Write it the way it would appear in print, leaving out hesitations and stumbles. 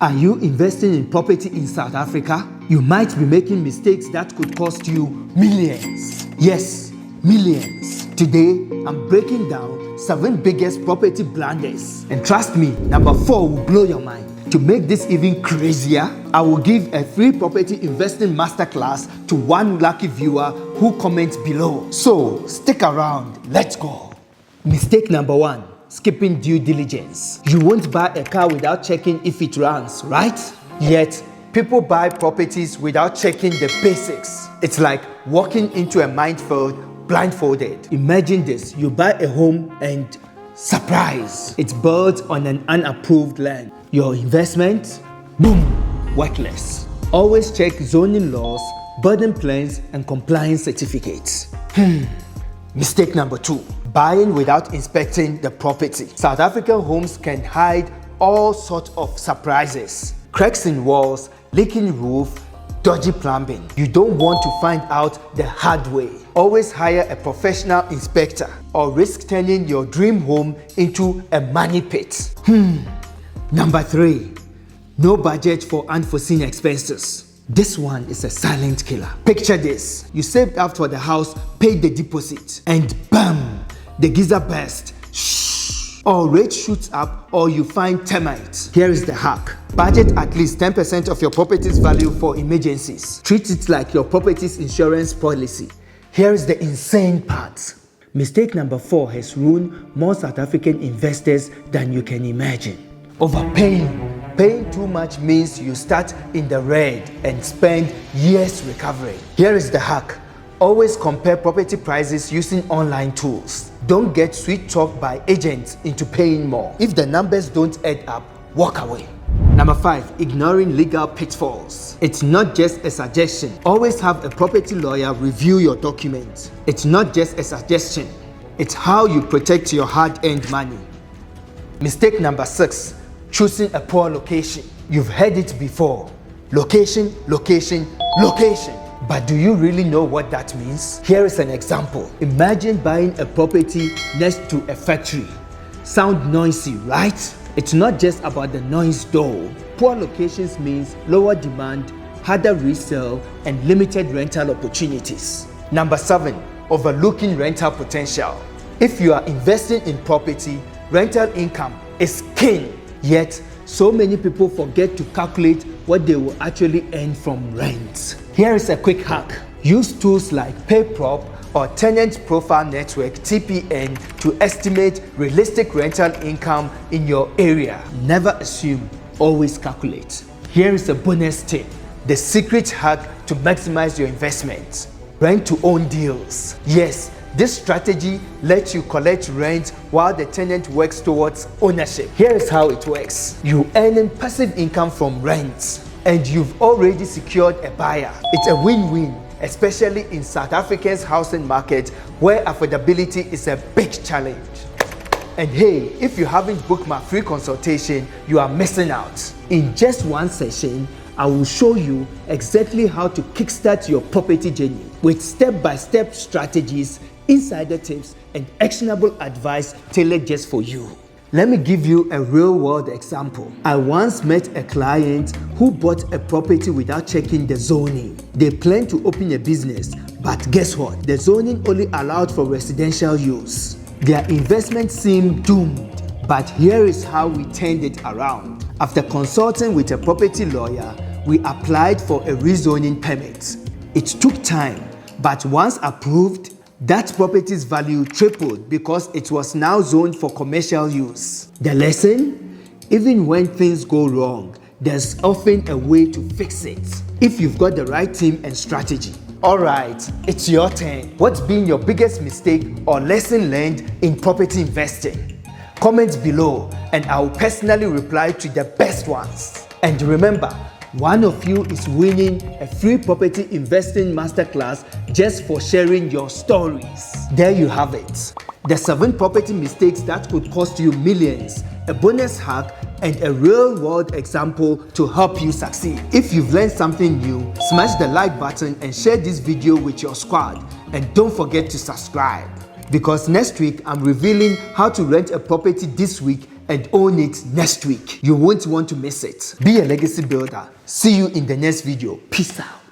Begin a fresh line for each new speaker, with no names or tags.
Are you investing in property in South Africa? You might be making mistakes that could cost you millions. Yes, millions. Today, I'm breaking down 7 biggest property blunders. And trust me, number 4 will blow your mind. To make this even crazier, I will give a free property investing masterclass to one lucky viewer who comments below. So, stick around. Let's go. Mistake number 1. Skipping due diligence. You won't buy a car without checking if it runs, right? Yet, people buy properties without checking the basics. It's like walking into a minefield blindfolded. Imagine this, you buy a home and surprise, it's built on an unapproved land. Your investment, boom, worthless. Always check zoning laws, building plans, and compliance certificates. Mistake number 2. Buying without inspecting the property. South African homes can hide all sorts of surprises. Cracks in walls, leaking roof, dodgy plumbing. You don't want to find out the hard way. Always hire a professional inspector or risk turning your dream home into a money pit. Number 3. No budget for unforeseen expenses. This one is a silent killer. Picture this. You saved up for the house, paid the deposit, and bam! The geyser burst. Shh. Or rate shoots up, or you find termites. Here is the hack. Budget at least 10% of your property's value for emergencies. Treat it like your property's insurance policy. Here is the insane part. Mistake number 4 has ruined more South African investors than you can imagine. Overpaying. Paying too much means you start in the red and spend years recovering. Here is the hack. Always compare property prices using online tools. Don't get sweet talked by agents into paying more. If the numbers don't add up, walk away. Number 5. Ignoring legal pitfalls. It's not just a suggestion. Always have a property lawyer review your documents. It's not just a suggestion. It's how you protect your hard-earned money. Mistake number 6. Choosing a poor location. You've heard it before. Location, location, location. But do you really know what that means? Here is an example. Imagine buying a property next to a factory. Sound noisy, right? It's not just about the noise though. Poor locations means lower demand, harder resale, and limited rental opportunities. Number 7. Overlooking rental potential. If you are investing in property, rental income is king. Yet, so many people forget to calculate what they will actually earn from rent. Here is a quick hack. Use tools like Payprop or Tenant Profile Network (TPN) to estimate realistic rental income in your area. Never assume, always calculate. Here is a bonus tip. The secret hack to maximize your investment. Rent to own deals. Yes, this strategy lets you collect rent while the tenant works towards ownership. Here is how it works. You earn passive income from rent and you've already secured a buyer. It's a win-win, especially in South Africa's housing market where affordability is a big challenge. And hey, if you haven't booked my free consultation, you are missing out. In just one session, I will show you exactly how to kickstart your property journey with step-by-step strategies, insider tips, and actionable advice tailored just for you. Let me give you a real-world example. I once met a client who bought a property without checking the zoning. They planned to open a business, but guess what? The zoning only allowed for residential use. Their investment seemed doomed, but here is how we turned it around. After consulting with a property lawyer, we applied for a rezoning permit. It took time, but once approved, that property's value tripled because it was now zoned for commercial use. The lesson? Even when things go wrong, there's often a way to fix it if you've got the right team and strategy. Alright, it's your turn. What's been your biggest mistake or lesson learned in property investing? Comment below and I will personally reply to the best ones. And remember, one of you is winning a free property investing masterclass just for sharing your stories. There you have it. The 7 property mistakes that could cost you millions, a bonus hack, and a real-world example to help you succeed. If you've learned something new, smash the like button and share this video with your squad. And don't forget to subscribe. Because next week, I'm revealing how to rent a property this week and own it next week. You won't want to miss it. Be a legacy builder. See you in the next video. Peace out.